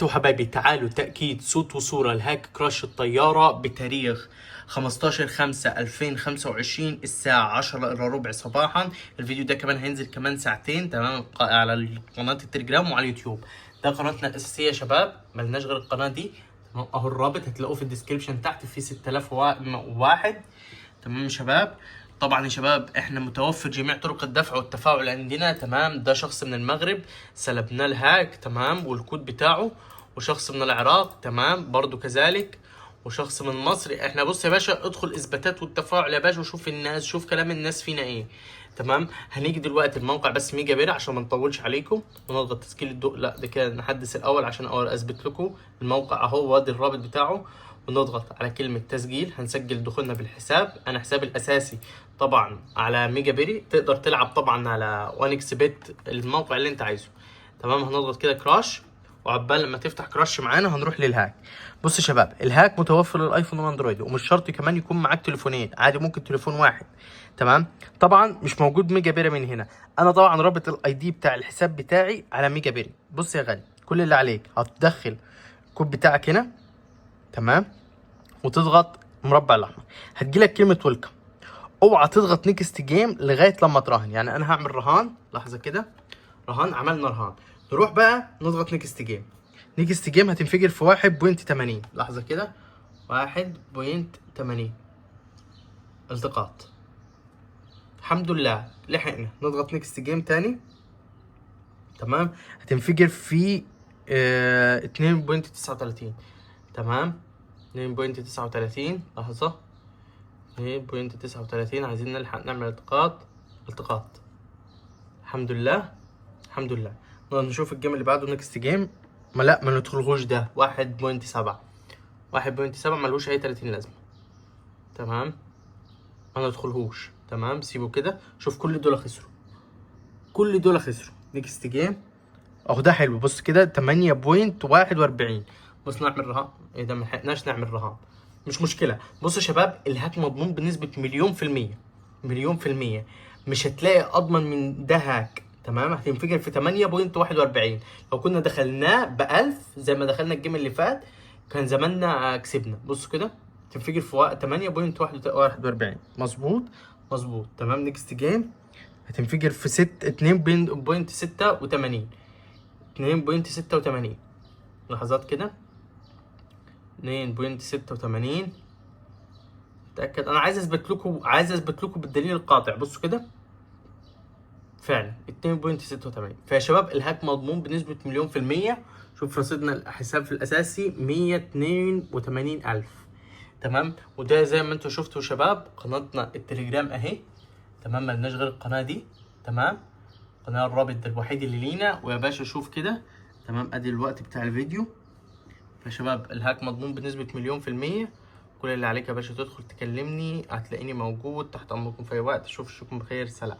حبايبي تعالوا تأكيد صوت وصورة لهاك كراش الطيارة بتاريخ 15/5/2025 الساعة 10:15 صباحا. الفيديو ده كمان هينزل كمان ساعتين تمام على قناة التليجرام وعلى اليوتيوب. ده قناتنا الأساسية يا شباب، ملناش غير القناة دي تمام. اهو الرابط هتلاقوه في الديسكريبشن تحت، في 6001 تمام يا شباب. طبعا يا شباب احنا متوفر جميع طرق الدفع والتفاعل عندنا تمام. ده شخص من المغرب سلبنا الهاك تمام والكود بتاعه، وشخص من العراق تمام برضو كذلك، وشخص من مصر. احنا بص يا باشا ادخل اثباتات والتفاعل يا باشا وشوف الناس، شوف كلام الناس فينا ايه تمام. هنيجي دلوقتي الموقع بس ميجا بير عشان ما نطولش عليكم ونضغط تسجيل الضوء. لا ده كده نحدث الاول عشان اثبت لكم الموقع اهو، وادي الرابط بتاعه، ونضغط على كلمة تسجيل. هنسجل دخولنا بالحساب. انا حسابي الاساسي طبعا على ميجا بيري، تقدر تلعب طبعا على وان اكس بت الموقع اللي انت عايزه تمام. هنضغط كده كراش، وعقبال لما تفتح كراش معانا هنروح للهاك. بص يا شباب الهاك متوفر للايفون والاندرويد، ومش شرط كمان يكون معاك تليفونين، عادي ممكن تليفون واحد تمام. طبعا مش موجود ميجا بيري من هنا. انا طبعا رابط الاي دي بتاع الحساب بتاعي على ميجا بيري. بص يا غالي كل اللي عليك هتدخل الكود بتاعك هنا تمام، وتضغط مربع الاحمر، هتجيلك كلمه ويلكم. اوعى تضغط نيكست جيم لغايه لما تراهن. يعني انا هعمل رهان، لحظه كده، رهان، عملنا رهان، نروح بقى نضغط نيكست جيم. نيكست جيم هتنفجر في 1.80. لحظه كده، 1.80 التقاط. الحمد لله لحقنا. نضغط نيكست جيم تاني تمام، هتنفجر في 2.39 تمام. 2.39 لحظه، 2.39 عايزين نلحق نعمل التقاط. الحمد لله الحمد لله. نشوف الجيم اللي بعده نكست جيم. لا ما ندخلهوش ده 1.7. 1.7 ملوش اي 30 لازمه تمام، ما ندخلهوش تمام. سيبه كده. شوف كل دول خسروا، كل دول خسروا. نكست جيم اهو ده حلو. بص كده 8.41. بص نعمل رهان. ايه ده، ملحقناش نعمل رهان، مش مشكله. بص يا شباب الهاك مضمون بنسبه مليون في المية، مليون في المية. مش هتلاقي اضمن من ده هاك تمام. هتنفجر في 8.41. لو كنا دخلناه ب 1000 زي ما دخلنا الجيم اللي فات كان زماننا كسبنا. بص كده تنفجر في 8.41. مظبوط مظبوط تمام. نيكست جيم هتنفجر في 2.86. 2.86 لحظات كده، 2.86. اتاكد، انا عايز اثبت لكم بالدليل القاطع. بصوا كده فعلا 2.86. فيا شباب الهاك مضمون بنسبه مليون في المية. شوف رصيدنا الحساب في الاساسي 182,000 تمام. وده زي ما انتم شفتوا شباب قناتنا التليجرام اهي تمام، ملناش غير القناه دي تمام. القناه الرابط ده الوحيد اللي لينا. ويا باشا شوف كده تمام، ادي الوقت بتاع الفيديو. فشباب الهاك مضمون بنسبة مليون في المية. كل اللي عليك يا باشا تدخل تكلمني، هتلاقيني موجود تحت امركم في اي وقت. اشوفكم بخير، سلام.